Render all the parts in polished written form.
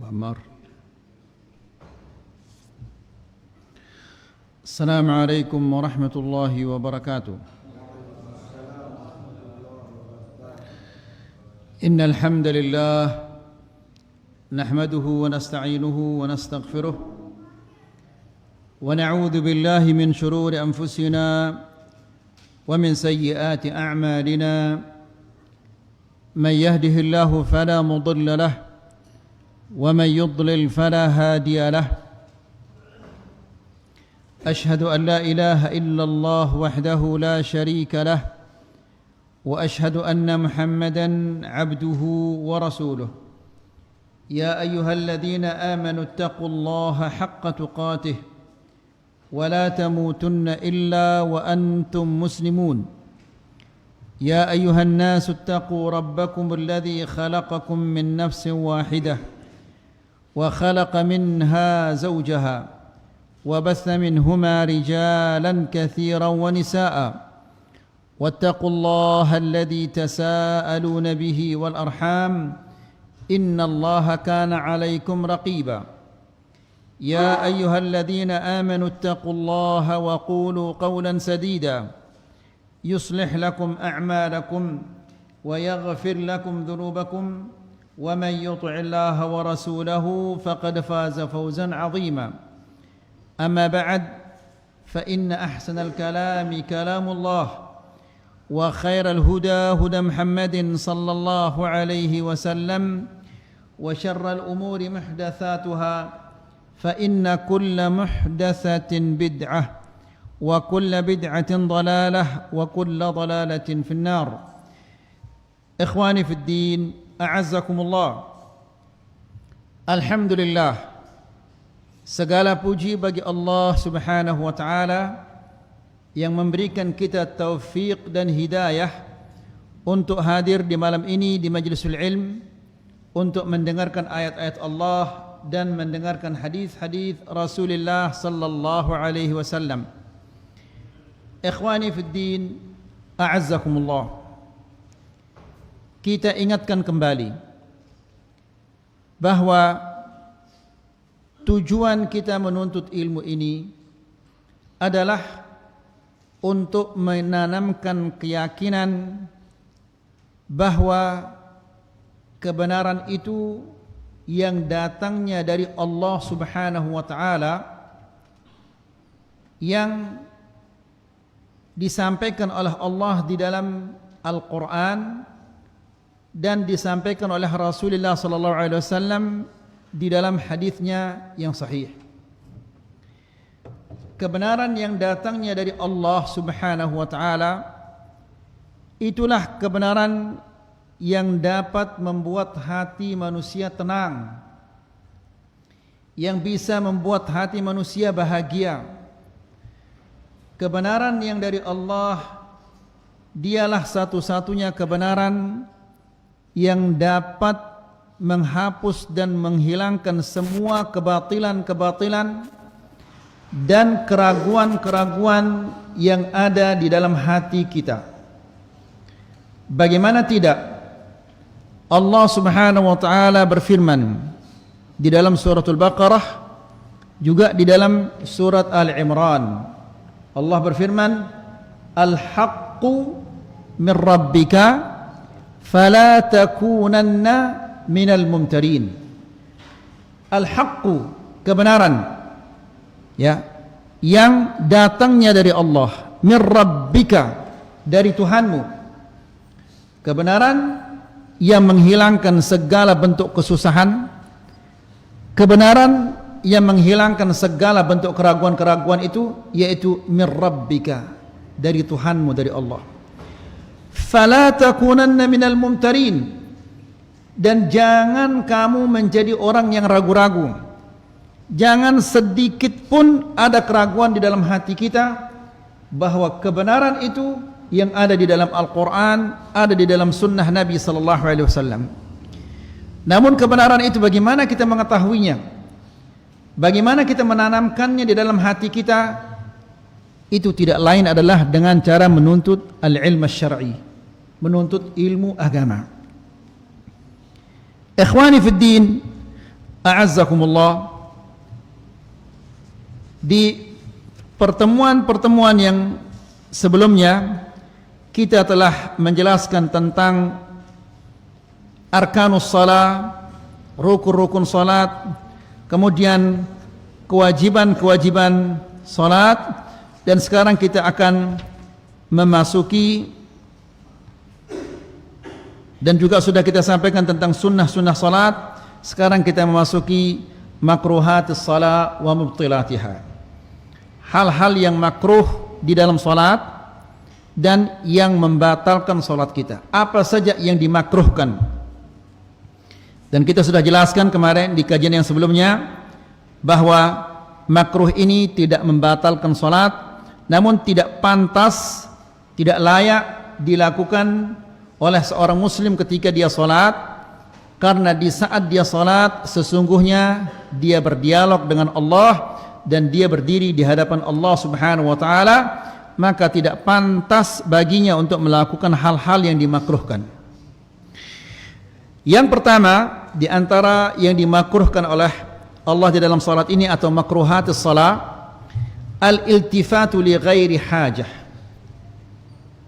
عمار. السلام عليكم ورحمة الله وبركاته. إن الحمد لله نحمده ونستعينه ونستغفره ونعوذ بالله من شرور أنفسنا ومن سيئات أعمالنا. من يهده الله فلا مضل له ومن يضلل فلا هادي له. أشهد أن لا إله إلا الله وحده لا شريك له وأشهد أن محمدًا عبده ورسوله. يا أيها الذين آمنوا اتقوا الله حق تقاته ولا تموتن إلا وأنتم مسلمون. يا أيها الناس اتقوا ربكم الذي خلقكم من نفس واحدة وخلق منها زوجها وبث منهما رجالا كثيرا ونساء واتقوا الله الذي تساءلون به والأرحام إن الله كان عليكم رقيبا. يا أيها الذين آمنوا اتقوا الله وقولوا قولا سديدا يصلح لكم أعمالكم ويغفر لكم ذنوبكم ومن يطع الله ورسوله فقد فاز فوزا عظيما. أما بعد فإن أحسن الكلام كلام الله وخير الهدى هدى محمد صلى الله عليه وسلم وشر الأمور محدثاتها فإن كل محدثة بدعة وكل بدعة ضلالة وكل ضلالة في النار. إخواني في الدين أعزكم الله. Alhamdulillah, segala puji bagi Allah Subhanahu wa taala yang memberikan kita taufik dan hidayah untuk hadir di malam ini di majlisul ilm untuk mendengarkan ayat-ayat Allah dan mendengarkan hadis-hadis Rasulullah sallallahu alaihi wasallam. Ikhwani fid din, a'azzakumullah. Kita ingatkan kembali bahwa tujuan kita menuntut ilmu ini adalah untuk menanamkan keyakinan bahwa kebenaran itu yang datangnya dari Allah Subhanahu wa taala, yang disampaikan oleh Allah di dalam Al-Quran dan disampaikan oleh Rasulullah sallallahu alaihi wasallam di dalam hadisnya yang sahih. Kebenaran yang datangnya dari Allah Subhanahu wa taala itulah kebenaran yang dapat membuat hati manusia tenang, yang bisa membuat hati manusia bahagia. Kebenaran yang dari Allah dialah satu-satunya kebenaran yang dapat menghapus dan menghilangkan semua kebatilan-kebatilan dan keraguan-keraguan yang ada di dalam hati kita. Bagaimana tidak, Allah Subhanahu wa taala berfirman di dalam suratul Baqarah, juga di dalam surat Al-Imran. Allah berfirman, Al-haqqu min rabbika fala takunanna minal mumtarin. Al-haqqu, kebenaran, ya, yang datangnya dari Allah, min rabbika, dari Tuhanmu. Kebenaran yang menghilangkan segala bentuk kesusahan, kebenaran yang menghilangkan segala bentuk keraguan-keraguan itu, yaitu min rabbika, dari Tuhanmu, dari Allah. Fala takunanna minal mumtarin, dan jangan kamu menjadi orang yang ragu-ragu. Jangan sedikit pun ada keraguan di dalam hati kita bahwa kebenaran itu yang ada di dalam Al-Quran, ada di dalam sunnah Nabi sallallahu alaihi wasallam. Namun kebenaran itu bagaimana kita mengetahuinya? Bagaimana kita menanamkannya di dalam hati kita? Itu tidak lain adalah dengan cara menuntut al-ilm syar'i, menuntut ilmu agama. Ikhwani fid din, a'azzakumullah, di pertemuan-pertemuan yang sebelumnya kita telah menjelaskan tentang arkanus salat, rukun-rukun salat, kemudian kewajiban-kewajiban salat, dan sekarang kita akan memasuki, dan juga sudah kita sampaikan tentang sunnah-sunnah salat. Sekarang kita memasuki makruhatus salat wa mubtilatiha, hal-hal yang makruh di dalam salat dan yang membatalkan salat kita. Apa saja yang dimakruhkan? Dan kita sudah jelaskan kemarin di kajian yang sebelumnya bahwa makruh ini tidak membatalkan salat, namun tidak pantas, tidak layak dilakukan oleh seorang muslim ketika dia salat, karena di saat dia salat sesungguhnya dia berdialog dengan Allah dan dia berdiri di hadapan Allah Subhanahu wa taala, maka tidak pantas baginya untuk melakukan hal-hal yang dimakruhkan. Yang pertama di antara yang dimakruhkan oleh Allah di dalam salat ini atau makruhatus salat, al-iltifatu li ghairi hajah,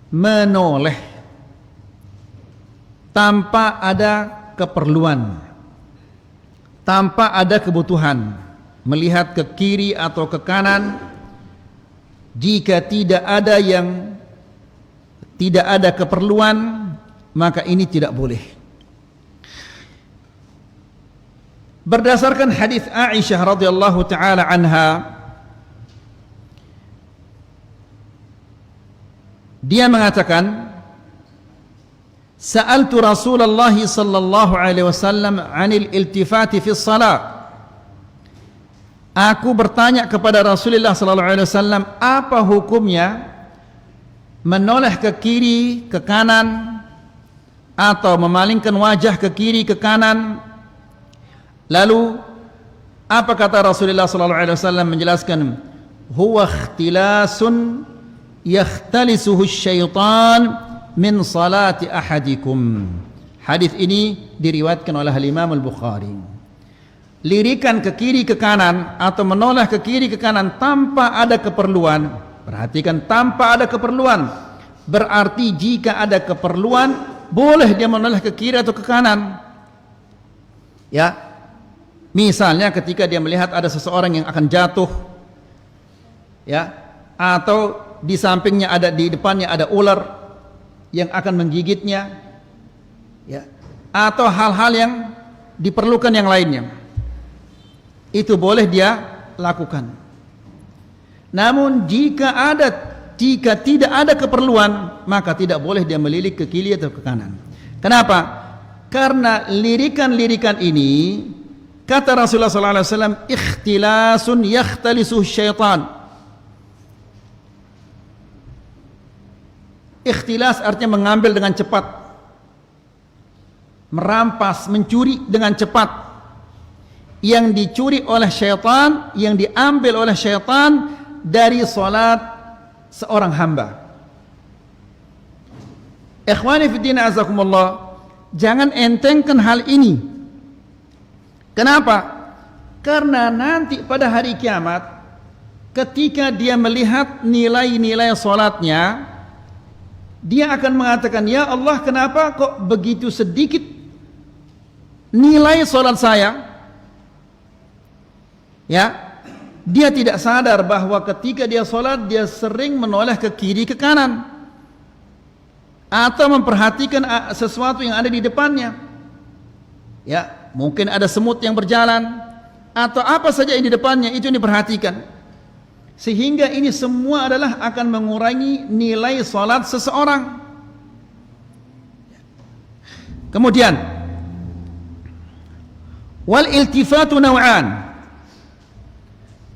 menoleh tanpa ada keperluan, tanpa ada kebutuhan, melihat ke kiri atau ke kanan jika tidak ada keperluan, maka ini tidak boleh. Berdasarkan hadis Aisyah radhiyallahu taala anha, dia mengatakan, sa'altu Rasulullah sallallahu alaihi wasallam 'anil iltifati fi shalah. Aku bertanya kepada Rasulullah sallallahu alaihi wasallam, apa hukumnya menoleh ke kiri, ke kanan, atau memalingkan wajah ke kiri, ke kanan? Lalu apa kata Rasulullah sallallahu alaihi wasallam? Menjelaskan, huwa ikhtilasun yakhtalisuhu syaitan min salati ahadikum. Hadis ini diriwayatkan oleh Imam Al-Bukhari. Lirikan ke kiri ke kanan atau menoleh ke kiri ke kanan tanpa ada keperluan, perhatikan, tanpa ada keperluan, berarti jika ada keperluan boleh dia menoleh ke kiri atau ke kanan. Ya, misalnya ketika dia melihat ada seseorang yang akan jatuh, ya, atau di sampingnya ada, di depannya ada ular yang akan menggigitnya, ya, atau hal-hal yang diperlukan yang lainnya, itu boleh dia lakukan. Namun jika tidak ada keperluan, maka tidak boleh dia melirik ke kiri atau ke kanan. Kenapa? Karena lirikan-lirikan ini, kata Rasulullah SAW, ikhtilasun yakhtalisuh syaitan. Ikhtilas artinya mengambil dengan cepat, merampas, mencuri dengan cepat. Yang dicuri oleh syaitan, yang diambil oleh syaitan dari salat seorang hamba. Ikhwani fiddin azakumullah, jangan entengkan hal ini. Kenapa? Karena nanti pada hari kiamat, ketika dia melihat nilai-nilai salatnya, dia akan mengatakan, ya Allah, kenapa kok begitu sedikit nilai salat saya? Ya, dia tidak sadar bahwa ketika dia salat, dia sering menoleh ke kiri ke kanan, atau memperhatikan sesuatu yang ada di depannya. Ya, mungkin ada semut yang berjalan, atau apa saja yang di depannya, itu yang diperhatikan. Sehingga ini semua adalah akan mengurangi nilai salat seseorang. Kemudian, wal iltifatu naw'an.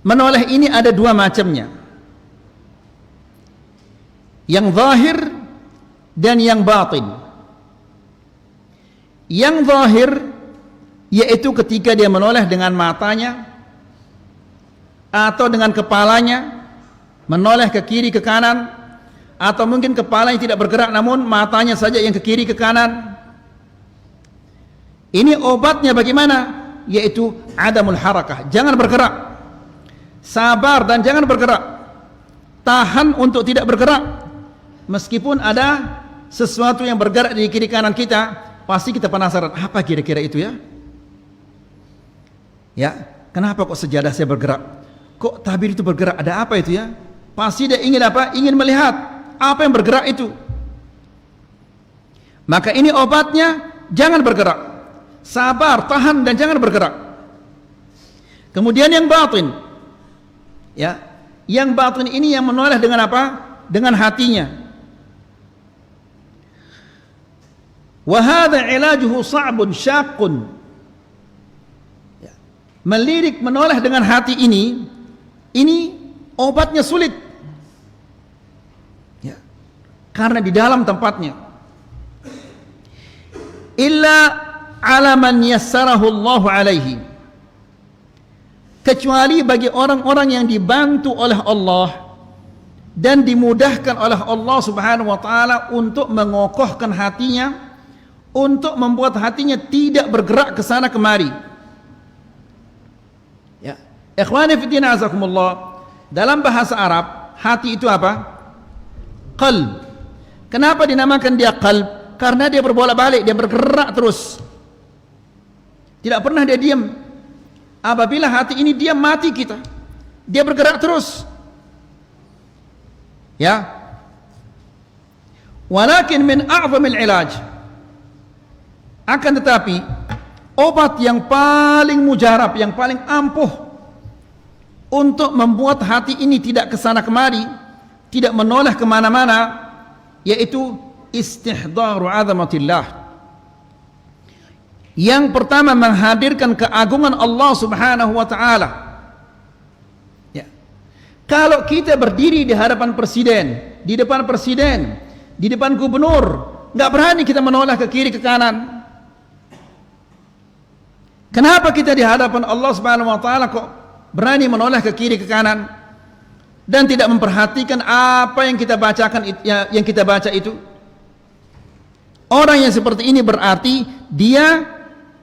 Menoleh ini ada dua macamnya, yang zahir dan yang batin. Yang zahir yaitu ketika dia menoleh dengan matanya atau dengan kepalanya, menoleh ke kiri ke kanan, atau mungkin kepalanya tidak bergerak namun matanya saja yang ke kiri ke kanan. Ini obatnya bagaimana? yaitu adamul harakah, jangan bergerak. Sabar dan jangan bergerak. Tahan untuk tidak bergerak. Meskipun ada sesuatu yang bergerak di kiri kanan kita, pasti kita penasaran, apa kira-kira itu ya? Ya, kenapa kok sejadah saya bergerak? Kok tabir itu bergerak? Ada apa itu ya? Pasti dia ingin apa? Ingin melihat apa yang bergerak itu. Maka ini obatnya, jangan bergerak. Sabar, tahan dan jangan bergerak. Kemudian yang batin, ya, yang batin ini yang menoleh dengan apa? Dengan hatinya. Wa hadza ilajuhu sa'bun syaqqun. Ya. Melirik menoleh dengan hati ini obatnya sulit. Ya. Karena di dalam tempatnya. Illa ala man yassarahu Allah alaihi. Kecuali bagi orang-orang yang dibantu oleh Allah dan dimudahkan oleh Allah Subhanahu wa taala untuk mengokohkan hatinya, untuk membuat hatinya tidak bergerak ke sana kemari. Ya, ikhwani fi din azakumullah, dalam bahasa Arab hati itu apa? Qalb. Kenapa dinamakan dia qalb? Karena dia berbolak-balik, dia bergerak terus. Tidak pernah dia diam. Apabila hati ini diam, mati kita. Dia bergerak terus. Ya. Walakin min a'zamil ilaj. Akan tetapi obat yang paling mujarab, yang paling ampuh untuk membuat hati ini tidak kesana kemari, tidak menoleh kemana-mana, yaitu istihdaru azamatillah. Yang pertama, menghadirkan keagungan Allah Subhanahu wa taala. Ya. Kalau kita berdiri di hadapan presiden, di depan presiden, di depan gubernur, enggak berani kita menoleh ke kiri ke kanan. Kenapa kita di hadapan Allah Subhanahu wa taala kok berani menoleh ke kiri ke kanan dan tidak memperhatikan apa yang kita bacakan, yang kita baca itu? Orang yang seperti ini berarti dia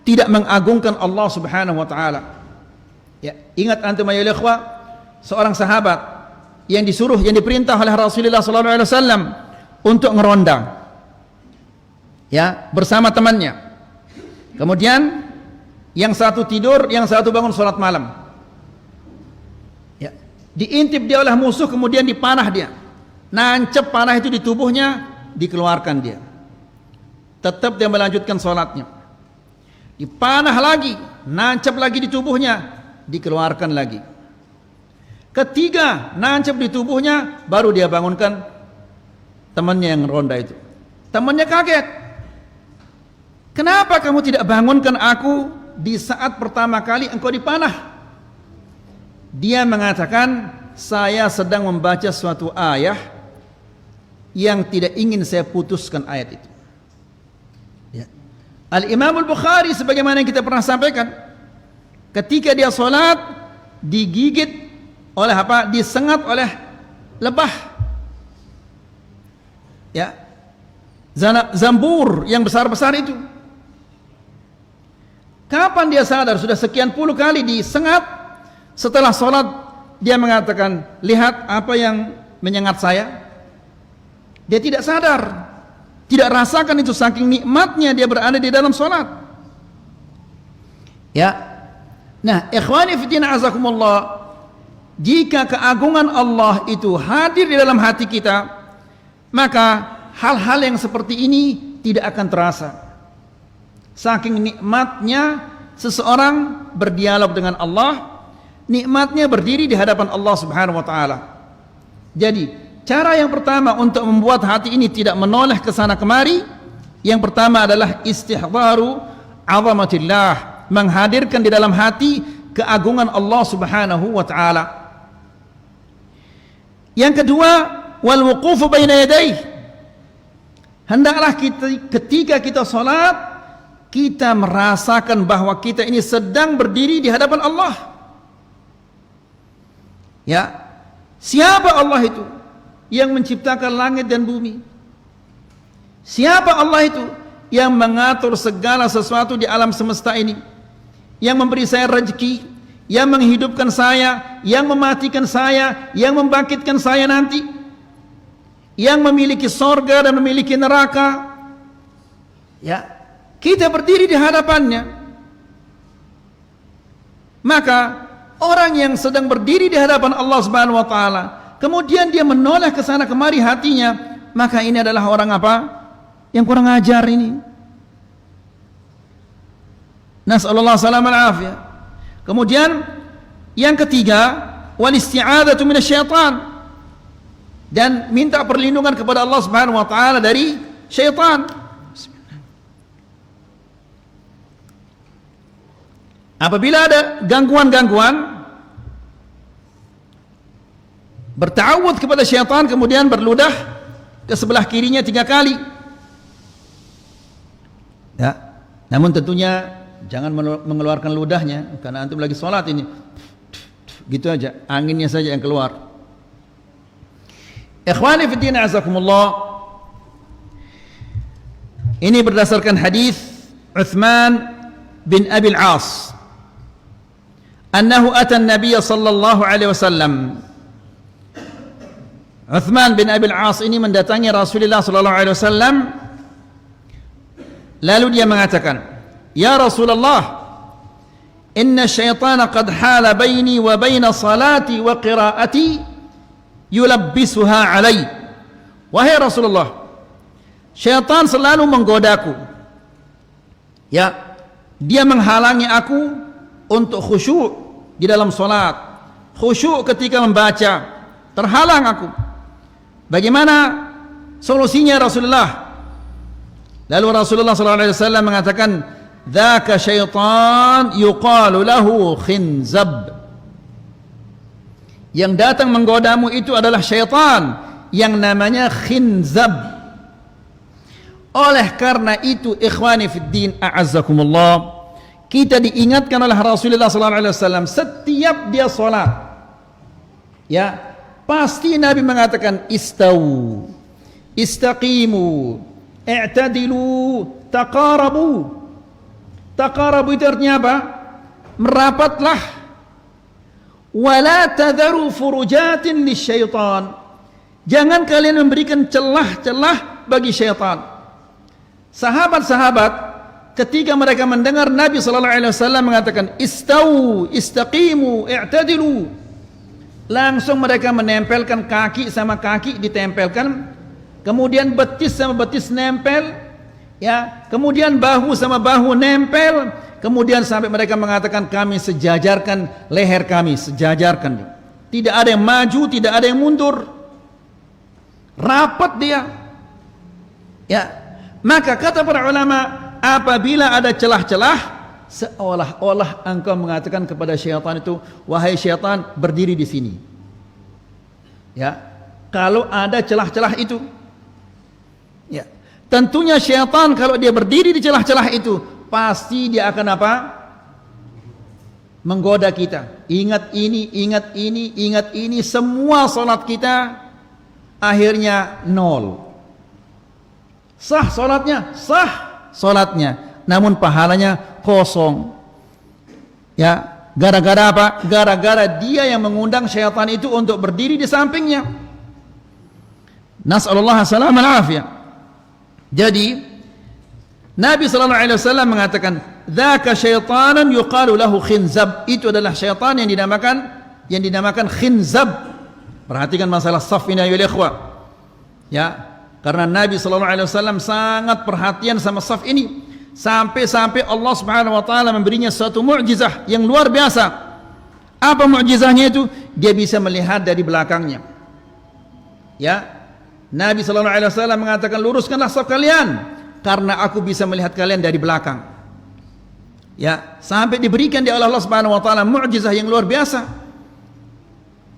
tidak mengagungkan Allah Subhanahu wa taala. Ya, ingat antum ya ikhwah, seorang sahabat yang disuruh, yang diperintah oleh Rasulullah sallallahu alaihi wasallam untuk ngeronda. Ya, bersama temannya. Kemudian yang satu tidur, yang satu bangun salat malam. Ya, diintip dia oleh musuh, kemudian dipanah dia. Nancep panah itu di tubuhnya, dikeluarkan dia. Tetap dia melanjutkan salatnya. Dipanah lagi, nancap lagi di tubuhnya, dikeluarkan lagi. Ketiga, nancap di tubuhnya, baru dia bangunkan temannya yang ronda itu. Temannya kaget. Kenapa kamu tidak bangunkan aku di saat pertama kali engkau dipanah? Dia mengatakan, saya sedang membaca suatu ayat yang tidak ingin saya putuskan ayat itu. Al-Imam Al-Bukhari sebagaimana yang kita pernah sampaikan, ketika dia salat digigit oleh apa? Disengat oleh lebah. Ya. Zambur yang besar-besar itu. Kapan dia sadar? Sudah sekian puluh kali disengat. Setelah salat dia mengatakan, lihat apa yang menyengat saya. Dia tidak sadar, tidak rasakan itu, saking nikmatnya dia berada di dalam salat. Ya. Nah, ikhwani fillah azakumullah, jika keagungan Allah itu hadir di dalam hati kita, maka hal-hal yang seperti ini tidak akan terasa. Saking nikmatnya seseorang berdialog dengan Allah, nikmatnya berdiri di hadapan Allah Subhanahu wa taala. Jadi cara yang pertama untuk membuat hati ini tidak menoleh ke sana kemari, yang pertama adalah istihdaru azamatillah, menghadirkan di dalam hati keagungan Allah Subhanahu wa taala. Yang kedua, wal wuqufu baina yadayhi. Hendaklah ketika kita salat, kita merasakan bahwa kita ini sedang berdiri di hadapan Allah. Ya. Siapa Allah itu yang menciptakan langit dan bumi? Siapa Allah itu yang mengatur segala sesuatu di alam semesta ini, yang memberi saya rezeki, yang menghidupkan saya, yang mematikan saya, yang membangkitkan saya nanti, yang memiliki sorga dan memiliki neraka. Ya, kita berdiri di hadapannya. Maka orang yang sedang berdiri di hadapan Allah Subhanahu wa taala, kemudian dia menoleh ke sana kemari hatinya, maka ini adalah orang apa? Yang kurang ajar ini. Nas'alullah salam al-afiyah. Kemudian yang ketiga, wal isti'adzatu minasyaitan, dan minta perlindungan kepada Allah Subhanahu wa taala dari syaitan. Apabila ada gangguan-gangguan, berta'awudz kepada syaitan, kemudian berludah ke sebelah kirinya 3 kali. Ya, namun tentunya jangan mengeluarkan ludahnya, karena antum lagi sholat ini, gitu aja, anginnya saja yang keluar. Ikhwani fi din, azakumullah. Ini berdasarkan hadis Uthman bin Abi al-As, annahu ata an-nabiy sallallahu alaihi wasallam. Uthman bin Abi al-As ini mendatangi Rasulullah sallallahu alaihi wasallam, lalu dia mengatakan, "Ya Rasulullah, inna syaitana qad hala baini wa baina salati wa qiraati yulabbisuha alai." Wahai Rasulullah, syaitan selalu menggodaku. Ya, dia menghalangi aku untuk khusyuk di dalam salat, khusyuk ketika membaca, terhalang aku. Bagaimana solusinya Rasulullah? Lalu Rasulullah SAW mengatakan, "Dzaka syaitan yuqalu lahu khinzab." Yang datang menggodamu itu adalah syaitan yang namanya khinzab. Oleh karena itu, ikhwani fid din, a'azzakumullah, kita diingatkan oleh Rasulullah SAW setiap dia salat, ya, pasti Nabi mengatakan istawu, istaqimu, i'tadilu, taqarabu. Taqarabu itu artinya apa? Merapatlah. Wala tadharu furujatin lisyaitan. Jangan kalian memberikan celah-celah bagi syaitan. Sahabat-sahabat ketika mereka mendengar Nabi sallallahu alaihi wasallam mengatakan istawu, istaqimu, i'tadilu, langsung mereka menempelkan kaki sama kaki ditempelkan, kemudian betis sama betis nempel, ya, kemudian bahu sama bahu nempel, kemudian sampai mereka mengatakan kami sejajarkan leher kami, sejajarkan. Tidak ada yang maju, tidak ada yang mundur. Rapat dia. Ya, maka kata para ulama, apabila ada celah-celah, seolah-olah engkau mengatakan kepada syaitan itu, wahai syaitan, berdiri di sini. Ya, kalau ada celah-celah itu, ya, tentunya syaitan kalau dia berdiri di celah-celah itu, pasti dia akan apa? Menggoda kita. Ingat ini, ingat ini, ingat ini. Semua salat kita akhirnya nol. Sah salatnya, sah salatnya, namun pahalanya kosong. Ya, gara-gara apa? Gara-gara dia yang mengundang syaitan itu untuk berdiri di sampingnya. Nas'alullah salam al-afiyah. Jadi Nabi sallallahu alaihi wasallam mengatakan, "Dzaka syaitanan yuqalu lahu khinzab." Itu adalah syaitan yang dinamakan khinzab. Perhatikan masalah saf ini ya ikhwah. Ya, karena Nabi sallallahu alaihi wasallam sangat perhatian sama saf ini, sampai-sampai Allah Subhanahu wa taala memberinya suatu mukjizah yang luar biasa. Apa mukjizahnya itu? Dia bisa melihat dari belakangnya. Ya, Nabi sallallahu alaihi wasallam mengatakan, "Luruskanlah saf kalian, karena aku bisa melihat kalian dari belakang." Ya, sampai diberikan di Allah Subhanahu wa taala mukjizah yang luar biasa.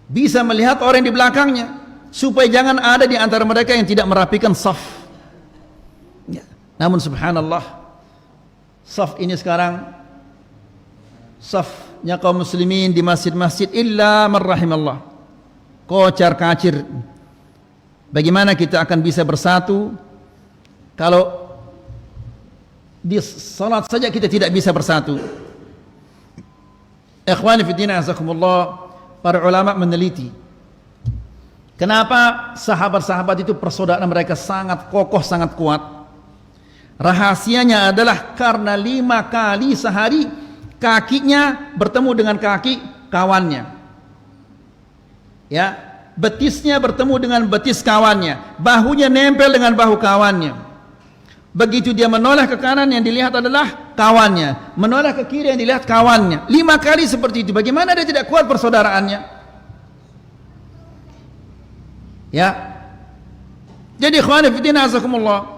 Bisa melihat orang di belakangnya, supaya jangan ada di antara mereka yang tidak merapikan saf. Ya, namun subhanallah, saf ini sekarang, safnya kaum muslimin di masjid-masjid illa man rahimallah, kocar kacir. Bagaimana kita akan bisa bersatu kalau di salat saja kita tidak bisa bersatu? Ikhwani fi din azakumullah, para ulama meneliti kenapa sahabat-sahabat itu persaudaraan mereka sangat kokoh, sangat kuat. Rahasianya adalah karena 5 kali sehari kakinya bertemu dengan kaki kawannya. Ya, betisnya bertemu dengan betis kawannya, bahunya nempel dengan bahu kawannya. Begitu dia menoleh ke kanan, yang dilihat adalah kawannya, menoleh ke kiri, yang dilihat kawannya. 5 kali seperti itu. Bagaimana dia tidak kuat persaudaraannya? Ya. Jadi ikhwani fillah azakumullah,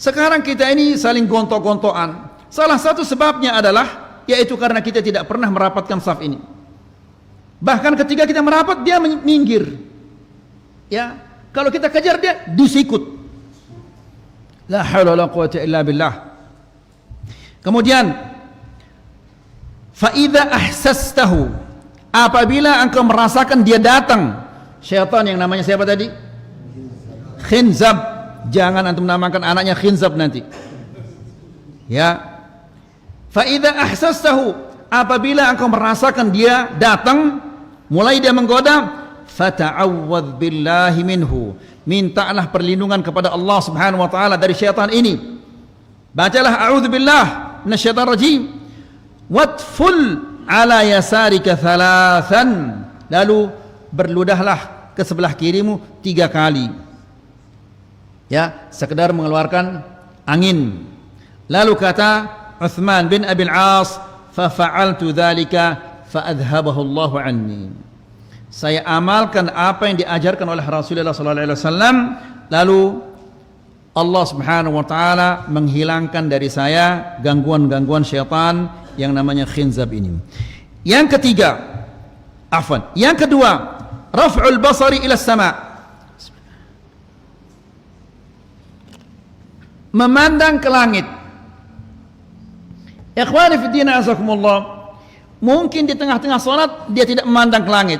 sekarang kita ini saling gontok-gontokan. Salah satu sebabnya adalah yaitu karena kita tidak pernah merapatkan saf ini. Bahkan ketika kita merapat, dia minggir. Ya, kalau kita kejar dia disikut. La haula wala quwwata illa billah. Kemudian fa idza ahsastahu, apabila engkau merasakan dia datang, syaitan yang namanya siapa tadi? Khinzab. Jangan antum namakan anaknya Khinzab nanti. Ya. Fa idza ahsastahu, apabila engkau merasakan dia datang, mulai dia menggoda, fata'awwadz billahi minhu, mintalah perlindungan kepada Allah Subhanahu wa taala dari syaitan ini. Bacalah a'udzubillah minasyaitonir rajim. Watful ala yasarika thalathan, lalu berludahlah ke sebelah kirimu 3 kali. Ya, sekedar mengeluarkan angin. Lalu kata Uthman bin Abil As, fa fa'altu dzalika fa adhabahu Allah anni. Saya amalkan apa yang diajarkan oleh Rasulullah sallallahu alaihi wasallam, lalu Allah Subhanahu wa taala menghilangkan dari saya gangguan-gangguan syaitan yang namanya Khinzab ini. Yang ketiga, yang kedua, raf'ul basari ila sama', memandang ke langit. Ikhwani fi din azakumullah, mungkin di tengah-tengah salat dia tidak memandang ke langit,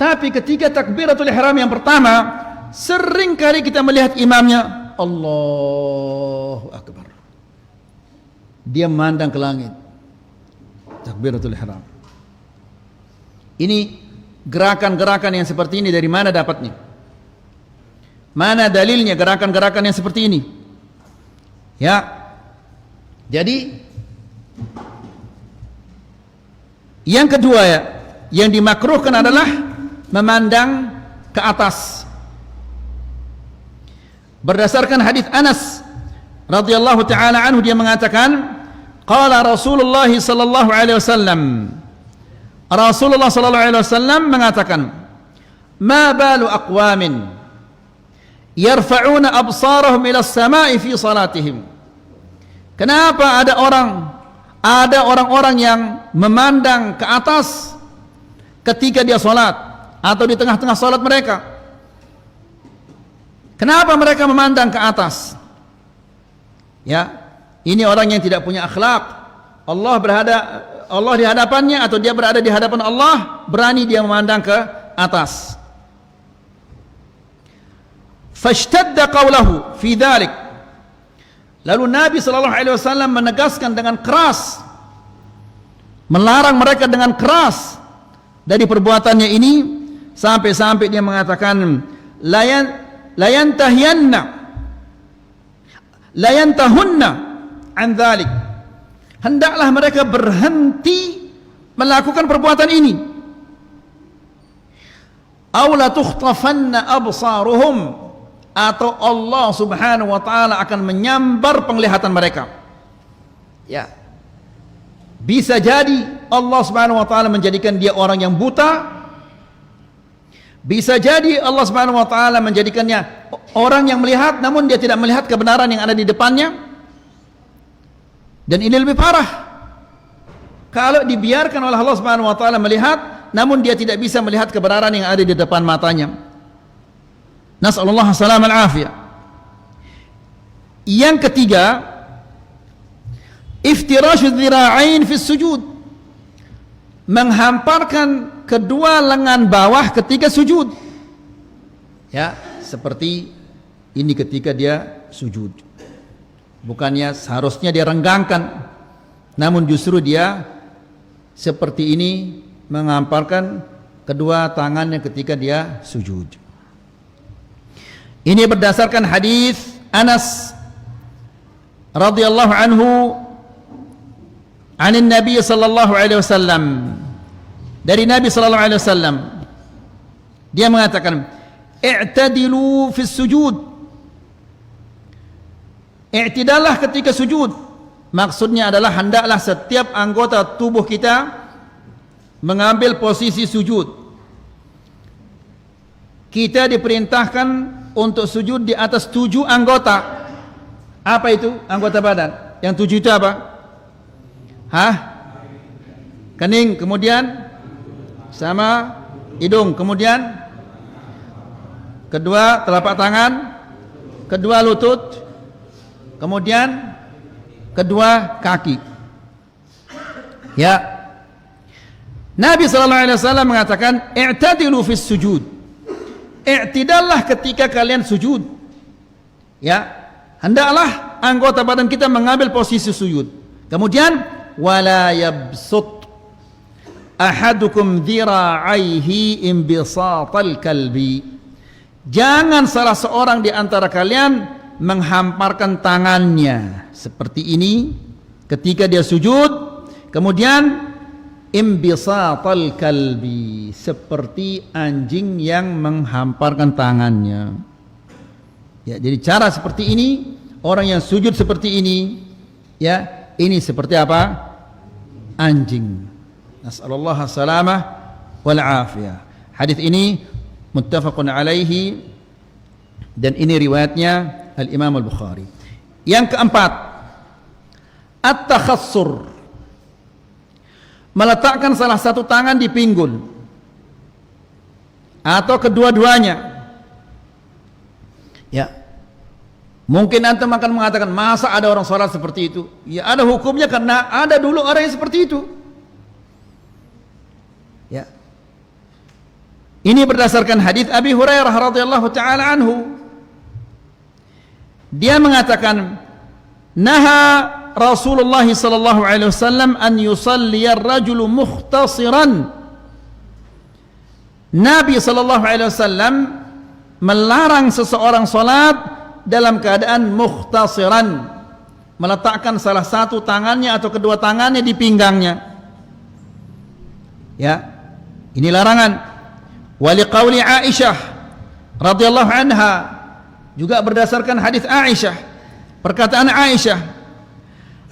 tapi ketika takbiratul ihram yang pertama, sering kali kita melihat imamnya Allahu Akbar, dia memandang ke langit. Takbiratul ihram. Ini gerakan-gerakan yang seperti ini dari mana dapatnya? Mana dalilnya gerakan-gerakan yang seperti ini? Ya. Jadi yang kedua, ya, yang dimakruhkan adalah memandang ke atas. Berdasarkan hadis Anas radhiyallahu taala anhu, dia mengatakan, qala Rasulullah sallallahu alaihi wasallam, Rasulullah sallallahu alaihi wasallam mengatakan, ma balu aqwamin yarfa'una absarahum ila as-sama'i fi salatihim. Kenapa ada orang-orang yang memandang ke atas ketika dia salat atau di tengah-tengah salat mereka? Kenapa mereka memandang ke atas? Ya, ini orang yang tidak punya akhlak. Allah di hadapannya atau dia berada di hadapan Allah, berani dia memandang ke atas. Fashtadda qawlahu fi dhalik. Lalu Nabi sallallahu alaihi wasallam menegaskan dengan keras, melarang mereka dengan keras dari perbuatannya ini, sampai-sampai dia mengatakan layantahunna an dhalik, hendaklah mereka berhenti melakukan perbuatan ini. Aw la tukhtafanna absaruhum, atau Allah Subhanahu wa taala akan menyambar penglihatan mereka. Ya. Bisa jadi Allah Subhanahu wa taala menjadikan dia orang yang buta. Bisa jadi Allah Subhanahu wa taala menjadikannya orang yang melihat namun dia tidak melihat kebenaran yang ada di depannya. Dan ini lebih parah. Kalau dibiarkan oleh Allah Subhanahu wa taala melihat namun dia tidak bisa melihat kebenaran yang ada di depan matanya. Nas'alullah salam al-afiyah. Yang ketiga, iftirashu dhira'ain fi sujud, menghamparkan kedua lengan bawah ketika sujud. Ya, seperti ini ketika dia sujud. Bukannya seharusnya dia renggangkan, namun justru dia seperti ini menghamparkan kedua tangannya ketika dia sujud. Ini berdasarkan hadis Anas radhiyallahu anhu anin Nabi sallallahu alaihi wasallam, dari Nabi sallallahu alaihi wasallam, dia mengatakan i'tadilu fis sujud, i'tidallah ketika sujud. Maksudnya adalah hendaklah setiap anggota tubuh kita mengambil posisi sujud. Kita diperintahkan untuk sujud di atas 7 anggota. Apa itu anggota badan? Yang 7 itu apa? Kening, kemudian sama hidung, kemudian kedua telapak tangan, kedua lutut, kemudian kedua kaki. Ya, Nabi SAW mengatakan i'tadilu fis sujud, i'tidallah ketika kalian sujud. Ya, hendaklah anggota badan kita mengambil posisi sujud. Kemudian wala yabsut ahadukum dhira'aihi imbisatal kalbi, jangan salah seorang di antara kalian menghamparkan tangannya seperti ini ketika dia sujud. Kemudian imbisatal kalbi, seperti anjing yang menghamparkan tangannya. Ya, jadi cara seperti ini, orang yang sujud seperti ini, ya, ini seperti apa? Anjing. Nas'alullah as-salamah wal afiyah. Hadis ini muttafaqun alaihi dan ini riwayatnya Al-Imam Al-Bukhari. Yang keempat, at-takhassur, meletakkan salah satu tangan di pinggul atau kedua-duanya. Ya, mungkin antum akan mengatakan, masa ada orang sholat seperti itu? Ya, ada hukumnya karena ada dulu orang yang seperti itu. Ya, ini berdasarkan hadis Abi Hurairah radhiyallahu taala anhu. Dia mengatakan, naha Rasulullah sallallahu alaihi wasallam an yusalliya ar-rajulu mukhtasiran. Nabi sallallahu alaihi wasallam melarang seseorang salat dalam keadaan mukhtasiran, meletakkan salah satu tangannya atau kedua tangannya di pinggangnya. Ya, ini larangan. Wali qauli Aisyah radhiyallahu anha, juga berdasarkan hadis Aisyah, perkataan Aisyah,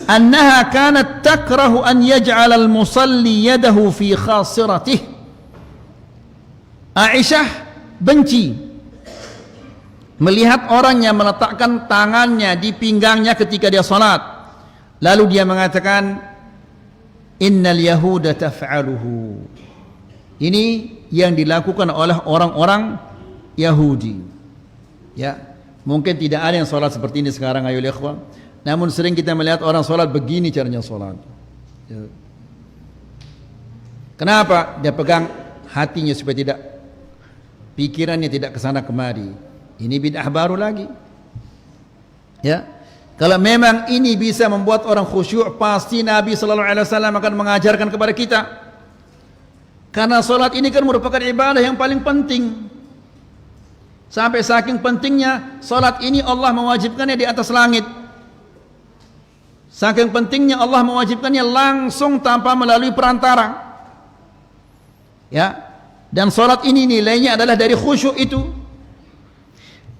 annaha kanat takrahu an yaj'ala al-musalli yadahu fi khasiratih. Aisyah benci melihat orang yang meletakkan tangannya di pinggangnya ketika dia salat. Lalu dia mengatakan, innal yahuda taf'aluhu, ini yang dilakukan oleh orang-orang Yahudi. Ya, mungkin tidak ada yang salat seperti ini sekarang, ayo ikhwan. Namun sering kita melihat orang salat begini caranya salat. Ya. Kenapa? Dia pegang hatinya supaya tidak, pikirannya tidak kesana kemari. Ini bid'ah baru lagi. Ya, kalau memang ini bisa membuat orang khusyuk, pasti Nabi sallallahu alaihi wasallam akan mengajarkan kepada kita. Karena salat ini kan merupakan ibadah yang paling penting. Sampai saking pentingnya salat ini Allah mewajibkannya di atas langit. Saking pentingnya Allah mewajibkannya langsung tanpa melalui perantara. Ya, dan salat ini nilainya adalah dari khusyuk itu.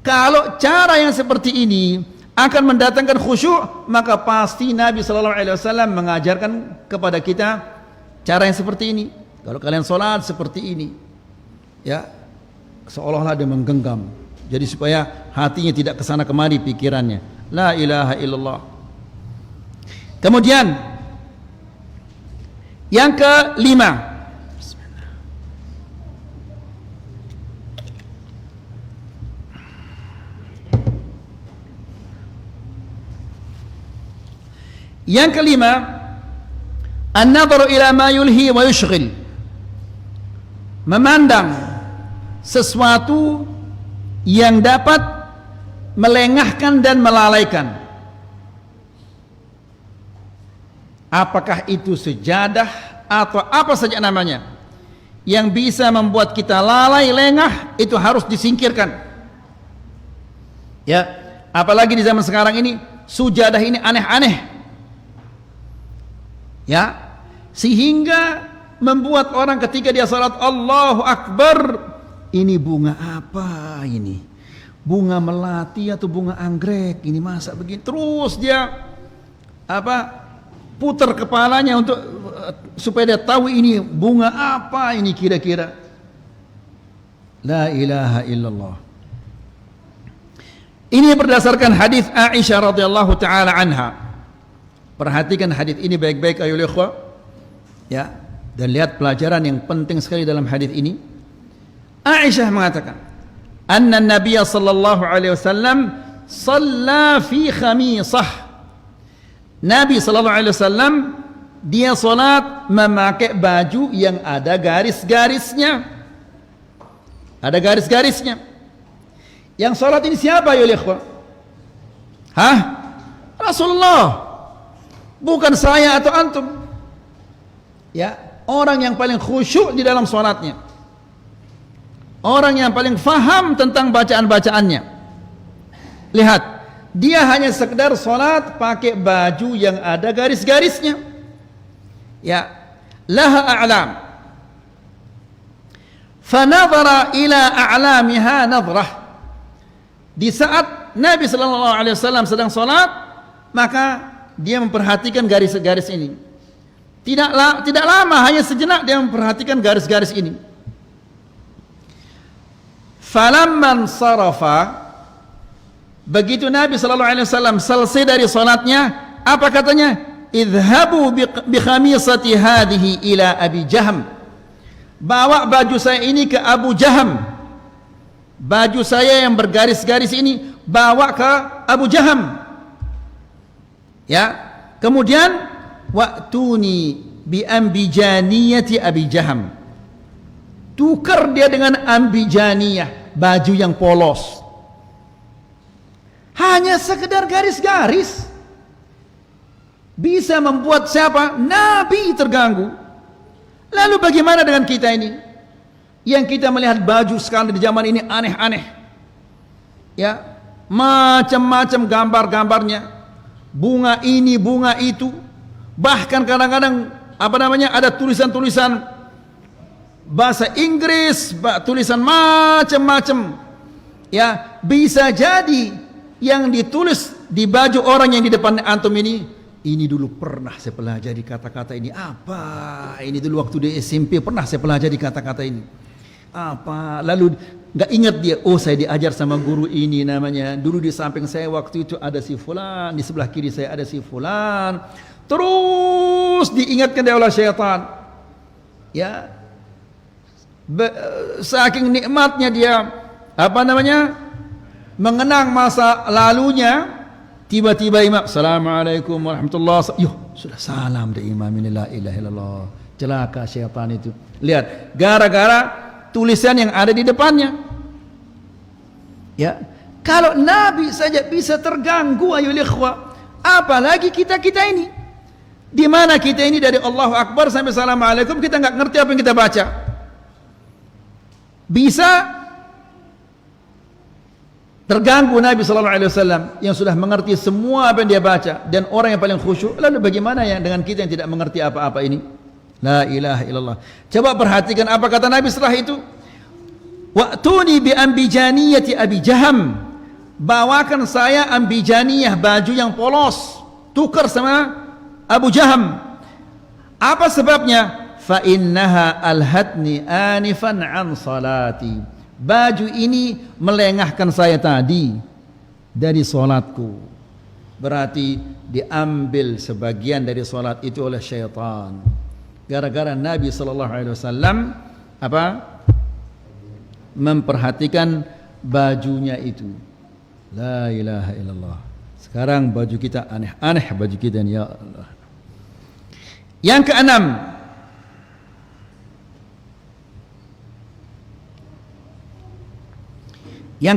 Kalau cara yang seperti ini akan mendatangkan khusyuk, maka pasti Nabi sallallahu alaihi wasallam mengajarkan kepada kita cara yang seperti ini. Kalau kalian salat seperti ini, ya, seolah-olah dia menggenggam. Jadi supaya hatinya tidak kesana kemari pikirannya. La ilaha illallah. Kemudian yang kelima, an-nadharu ila ma yulhi wa yushghil, memandang sesuatu yang dapat melengahkan dan melalaikan. Apakah itu sejadah atau apa saja namanya, yang bisa membuat kita lalai lengah itu harus disingkirkan. Ya, apalagi di zaman sekarang ini sujadah ini aneh-aneh. Ya, sehingga membuat orang ketika dia salat Allahu Akbar, ini bunga apa ini? Bunga melati atau bunga anggrek? Ini masa begini? Terus dia putar kepalanya untuk supaya dia tahu ini bunga apa ini kira-kira. La ilaha illallah. Ini berdasarkan hadis Aisyah radhiyallahu taala anha. Perhatikan hadis ini baik-baik ayo ikhwah. Ya, dan lihat pelajaran yang penting sekali dalam hadis ini. Aisyah mengatakan, "Anna Nabiy sallallahu alaihi wasallam shalla fi khamisah." Nabi sallallahu alaihi wasallam dia salat memakai baju yang ada garis-garisnya. Ada garis-garisnya. Yang salat ini siapa ya ikhwah? Hah? Rasulullah. Bukan saya atau antum. Ya, orang yang paling khusyuk di dalam salatnya. Orang yang paling faham tentang bacaan-bacaannya. Lihat, dia hanya sekedar salat pakai baju yang ada garis-garisnya. Ya, laha a'lam. Fanadhara ila a'lamiha nadhrah. Di saat Nabi sallallahu alaihi wasallam sedang salat, maka dia memperhatikan garis-garis ini. Tidak lama, hanya sejenak dia memperhatikan garis-garis ini. Falamman sarafa, begitu Nabi sallallahu alaihi wasallam selesai dari salatnya, apa katanya? Idhabu bi khamisati hadhihi ila Abi Jaham. Bawa baju saya ini ke Abu Jaham. Baju saya yang bergaris-garis ini bawa ke Abu Jaham. Ya. Kemudian wa'tuni bi ambijaniyati Abi Jaham. Tukar dia dengan ambijaniyah, baju yang polos. Hanya sekedar garis-garis bisa membuat siapa? Nabi terganggu. Lalu bagaimana dengan kita ini? Yang kita melihat baju sekarang di zaman ini aneh-aneh. Ya, macam-macam gambar-gambarnya. Bunga ini, bunga itu. Bahkan kadang-kadang ada tulisan-tulisan bahasa Inggris, tulisan macam-macam. Ya, bisa jadi yang ditulis di baju orang yang di depan antum ini dulu pernah saya pelajari kata-kata ini. Apa? Ini dulu waktu di SMP pernah saya pelajari kata-kata ini. Apa? Lalu nggak ingat dia. Oh, saya diajar sama guru ini namanya. Dulu di samping saya waktu itu ada si fulan, di sebelah kiri saya ada si fulan. Terus diingatkan oleh syaitan. Ya. Saking nikmatnya dia mengenang masa lalunya. Tiba-tiba imam, Assalamualaikum warahmatullahi wabarakatuh. Yuh, sudah salam deh imam, ini la ilaha illallah. Celaka syaitan itu. Lihat, gara-gara tulisan yang ada di depannya. Ya, kalau Nabi saja bisa terganggu ayo ikhwah, apalagi kita ini. Di mana kita ini dari Allahu Akbar sampai Assalamualaikum kita nggak ngerti apa yang kita baca. Bisa terganggu Nabi sallallahu alaihi wasallam yang sudah mengerti semua apa yang dia baca dan orang yang paling khusyuk. Lalu bagaimana yang dengan kita yang tidak mengerti apa-apa ini? La ilaha illallah. Coba perhatikan apa kata Nabi setelah itu. Wa'tuni bi ambijaniyati Abi Jaham. Bawakan saya ambijaniyah, baju yang polos. Tukar sama Abu Jaham. Apa sebabnya? Fa innaha alhatni anifan an salati. Baju ini melengahkan saya tadi dari salatku. Berarti diambil sebagian dari salat itu oleh syaitan. Gara-gara Nabi sallallahu alaihi wasallam memperhatikan bajunya itu. La ilaha illallah. Sekarang baju kita aneh-aneh baju kita ini, ya Allah. Yang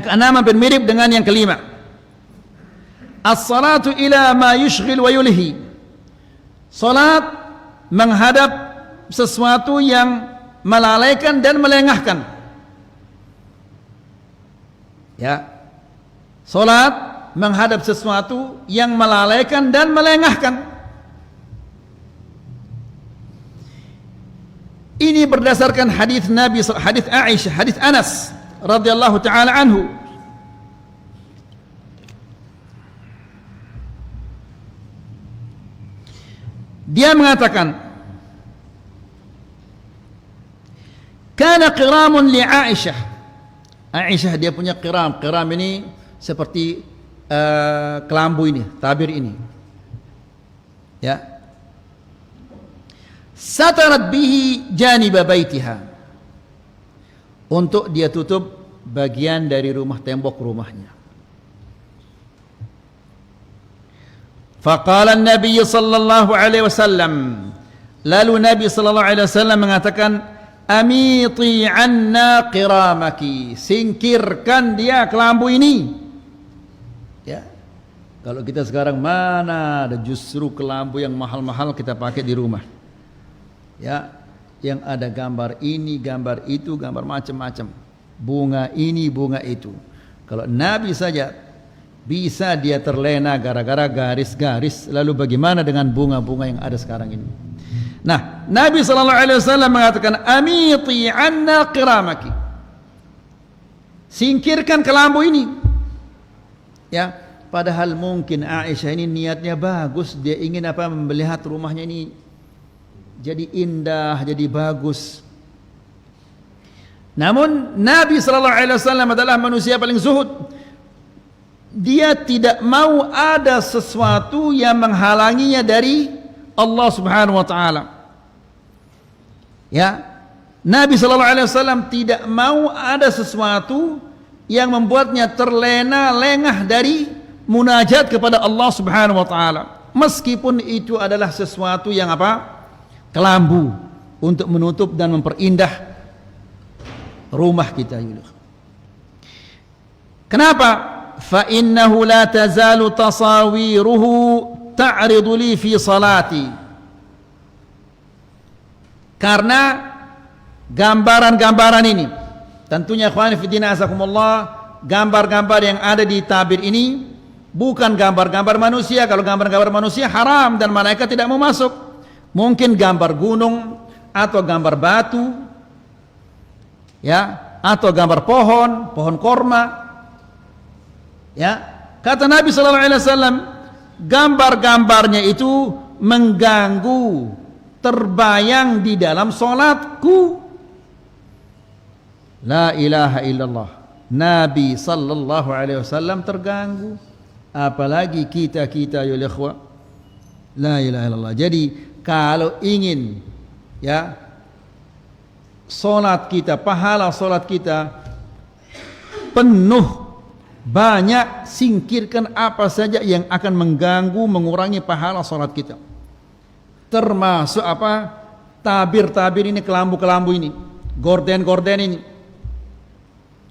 keenam, hampir mirip dengan yang kelima. As-salatu ila ma yushghil wa yulhi. Salat menghadap sesuatu yang melalaikan dan melengahkan. Ya, salat menghadap sesuatu yang melalaikan dan melengahkan. Ini berdasarkan hadis Nabi, hadis Aisyah, hadis Anas radhiyallahu taala anhu. Dia mengatakan, kana qiramun li Aisyah. Aisyah dia punya qiram. Qiram ini seperti kelambu ini, tabir ini. Ya. Satarat bihi janiba baitiha. Untuk dia tutup bagian dari rumah, tembok rumahnya. Faqala an-nabiy sallallahu alaihi wasallam, lalu Nabi sallallahu alaihi wasallam mengatakan, amiti anna qiramaki, singkirkan dia kelambu ini. Ya. Kalau kita sekarang mana ada justru kelambu yang mahal-mahal kita pakai di rumah. Ya, yang ada gambar ini, gambar itu, gambar macam-macam. Bunga ini, bunga itu. Kalau Nabi saja bisa dia terlena gara-gara garis-garis, lalu bagaimana dengan bunga-bunga yang ada sekarang ini? Nah, Nabi sallallahu alaihi wasallam mengatakan, amiti anna qiramaki. Singkirkan kelambu ini. Ya, padahal mungkin Aisyah ini niatnya bagus, dia ingin apa, melihat rumahnya ini jadi indah, jadi bagus. Namun Nabi sallallahu alaihi wasallam adalah manusia paling zuhud. Dia tidak mau ada sesuatu yang menghalanginya dari Allah Subhanahu wa taala. Ya. Nabi sallallahu alaihi wasallam tidak mau ada sesuatu yang membuatnya terlena lengah dari munajat kepada Allah Subhanahu wa taala. Meskipun itu adalah sesuatu yang apa? Kelambu untuk menutup dan memperindah rumah kita. Kenapa? Fa innahu la tazalu tasawiruhu ta'ridu li fi salati. Karena gambaran-gambaran ini, tentunya ikhwan fillah azakumullah, gambar-gambar yang ada di tabir ini bukan gambar-gambar manusia. Kalau gambar-gambar manusia haram dan malaikat tidak mau masuk. Mungkin gambar gunung atau gambar batu, ya, atau gambar pohon, pohon korma. Ya, kata Nabi sallallahu alaihi wasallam, gambar-gambarnya itu mengganggu, terbayang di dalam salatku. La ilaha illallah. Nabi sallallahu alaihi wasallam terganggu, apalagi kita-kita ya ikhwah. La ilaha illallah. Jadi kalau ingin ya solat kita, pahala solat kita penuh, banyak, singkirkan apa saja yang akan mengganggu, mengurangi pahala solat kita. Termasuk apa? Tabir-tabir ini, kelambu-kelambu ini, gorden-gorden ini.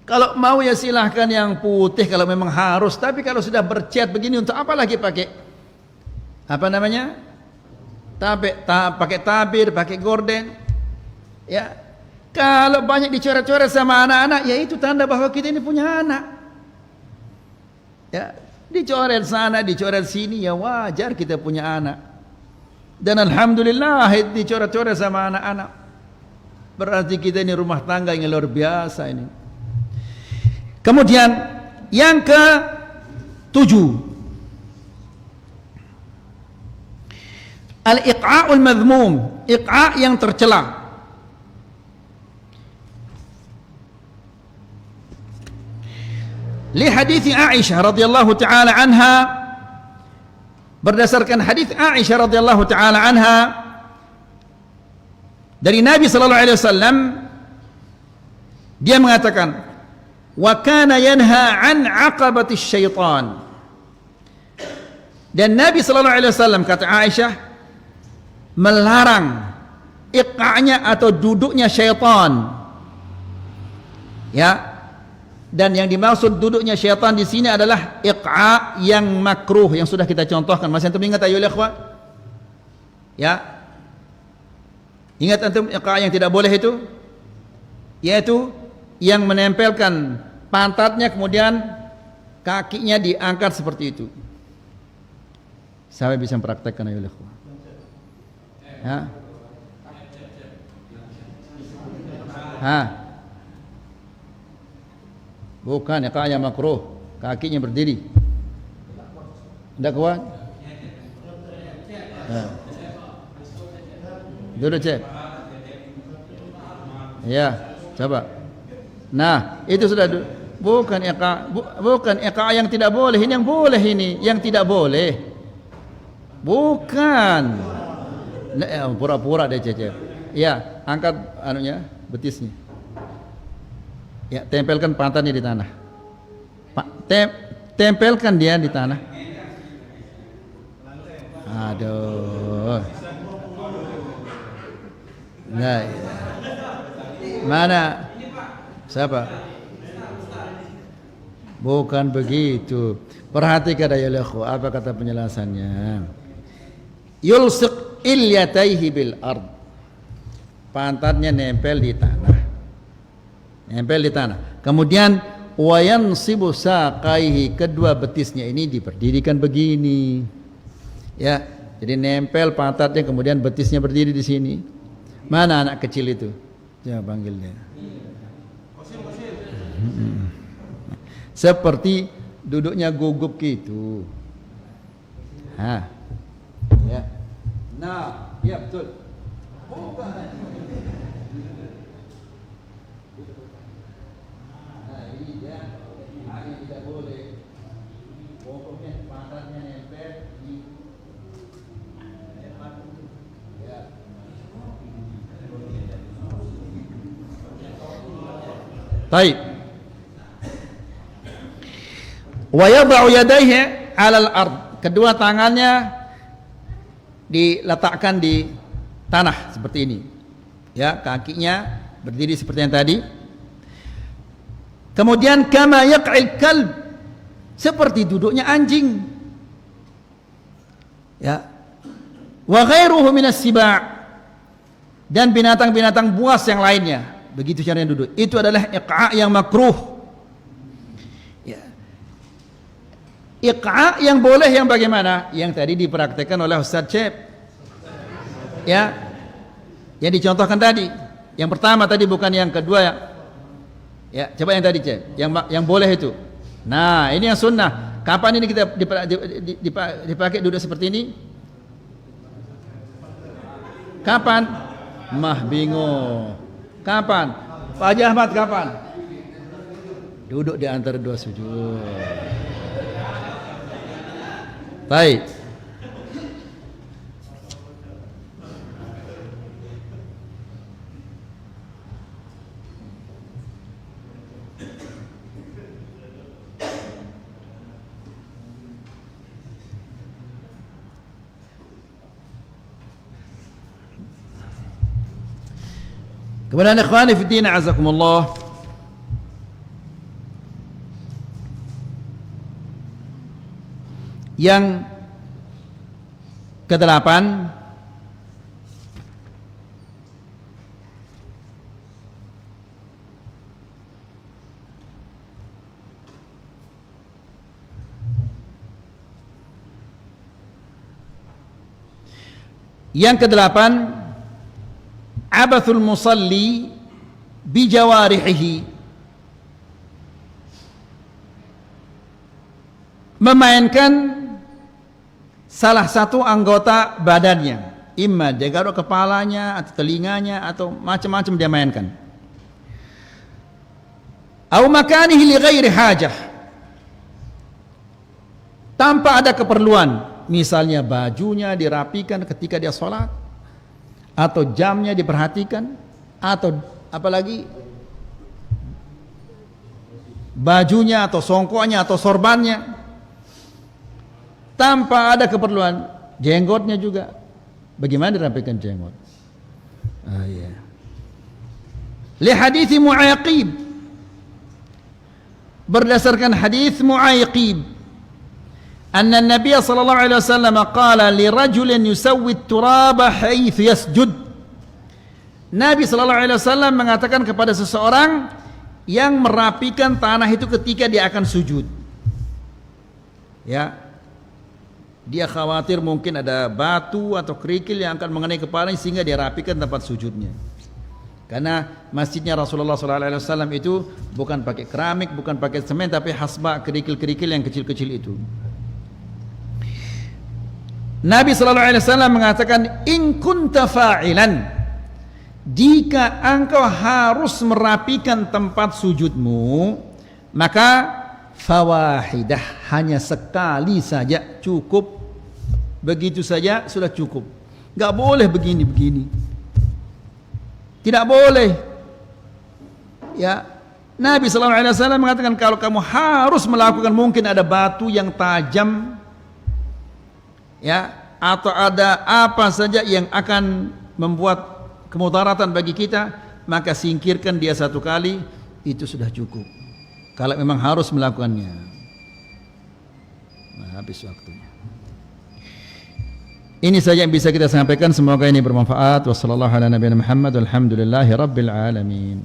Kalau mau ya silahkan yang putih kalau memang harus, tapi kalau sudah bercat begini untuk apa lagi pakai apa namanya? Pakai tabir, pakai gorden. Ya. Kalau banyak dicoret-coret sama anak-anak, ya itu tanda bahwa kita ini punya anak. Ya, dicoret sana, dicoret sini, ya wajar kita punya anak. Dan alhamdulillah dicoret-coret sama anak-anak. Berarti kita ini rumah tangga yang luar biasa ini. Kemudian yang ke-7, al-iqa'ul madhmum, iqa' yang tercela. Li hadits Aisyah radhiyallahu taala anha, berdasarkan hadits Aisyah radhiyallahu taala anha dari Nabi sallallahu alaihi wasallam, dia mengatakan, wa kana yanha an aqabati syaitan. Dan Nabi sallallahu alaihi wasallam, kata Aisyah, melarang iqa'nya atau duduknya syaitan. Ya. Dan yang dimaksud duduknya syaitan di sini adalah iqa' yang makruh yang sudah kita contohkan. Masih antum ingat ayo ikhwah? Ya. Ingat antum iqa' yang tidak boleh itu? yaitu yang menempelkan pantatnya kemudian kakinya diangkat seperti itu. Saya bisa mempraktekkan ayo ikhwah. Ya. Bukan iqa yang makruh, kakinya berdiri. Tidak kuat? Duduk cek. Ya, coba. Nah, itu sudah bukan iqa yang tidak boleh, ini yang boleh ini, yang tidak boleh. Bukan. Pura-pura deh cek. Ya, angkat anunya, betisnya. Ya, tempelkan pantatnya di tanah. Tempelkan dia di tanah. Aduh. Nah, mana? Siapa? Bukan begitu. Perhatikan ya ikhwah, apa kata penjelasannya? Yulsiq ilyataihi bil ard. Pantatnya nempel di tanah. Nempel di tanah. Kemudian wayansibu saqaihi, kedua betisnya ini diberdirikan begini. Ya, jadi nempel pantatnya kemudian betisnya berdiri di sini. Mana anak kecil itu? Coba panggil dia. Seperti duduknya gugup gitu. Ya. Nah, ya betul. Bukan. Ini tidak boleh. Pokoknya pantatnya nempel di ya. Baik. Wa yad'u yadayhi 'ala al-ard. Kedua tangannya diletakkan di tanah seperti ini. Ya, kakinya berdiri seperti yang tadi. Kemudian kama yaq'il kalb, seperti duduknya anjing. Ya. Wa ghairuhu minas siba', dan binatang-binatang buas yang lainnya. Begitu caranya duduk. Itu adalah iqa' yang makruh. Ya. Iqa' yang boleh yang bagaimana? Yang tadi dipraktekkan oleh Ustaz Cep. Ya. Yang dicontohkan tadi. Yang pertama tadi, bukan yang kedua ya. Ya, coba yang tadi cek, yang boleh itu. Nah, ini yang sunnah. Kapan ini kita dipakai duduk seperti ini? Kapan? Mah bingung. Kapan? Pak Haji Ahmad kapan? Duduk di antara dua sujud. Baik. Kemudian ikhwani fi din azakumullah, yang kedelapan, abathul musalli bijawarihi, memainkan salah satu anggota badannya, imma dia garuk kepalanya atau telinganya atau macam-macam dia mainkan. Au makanihi li ghairi hajah, tanpa ada keperluan. Misalnya bajunya dirapikan ketika dia sholat, atau jamnya diperhatikan, atau apalagi bajunya atau songkoknya atau sorbannya, tanpa ada keperluan. Jenggotnya juga, bagaimana dirapikan jenggot? Ya. Li hadits Mu'aqib, berdasarkan hadis Mu'aqib, anna Nabi sallallahu alaihi wasallam qala li rajulin yusawwi at-turaba haythu yasjud. Nabi sallallahu alaihi wasallam mengatakan kepada seseorang yang merapikan tanah itu ketika dia akan sujud. Ya. Dia khawatir mungkin ada batu atau kerikil yang akan mengenai kepalanya sehingga dia rapikan tempat sujudnya. Karena masjidnya Rasulullah SAW itu bukan pakai keramik, bukan pakai semen, tapi hasba, kerikil-kerikil yang kecil-kecil itu. Nabi SAW mengatakan, in kunta fa'ilan, jika engkau harus merapikan tempat sujudmu, maka fawahidah, hanya sekali saja cukup. Begitu saja sudah cukup. Enggak boleh begini-begini. Tidak boleh. Ya, Nabi sallallahu alaihi wasallam mengatakan kalau kamu harus melakukan, mungkin ada batu yang tajam, ya, atau ada apa saja yang akan membuat kemudaratan bagi kita, maka singkirkan dia satu kali, itu sudah cukup. Kalau memang harus melakukannya. Nah, habis waktunya. Ini saja yang bisa kita sampaikan, semoga ini bermanfaat. Wassallallahu ala nabiyina Muhammad walhamdulillahi rabbil alamin.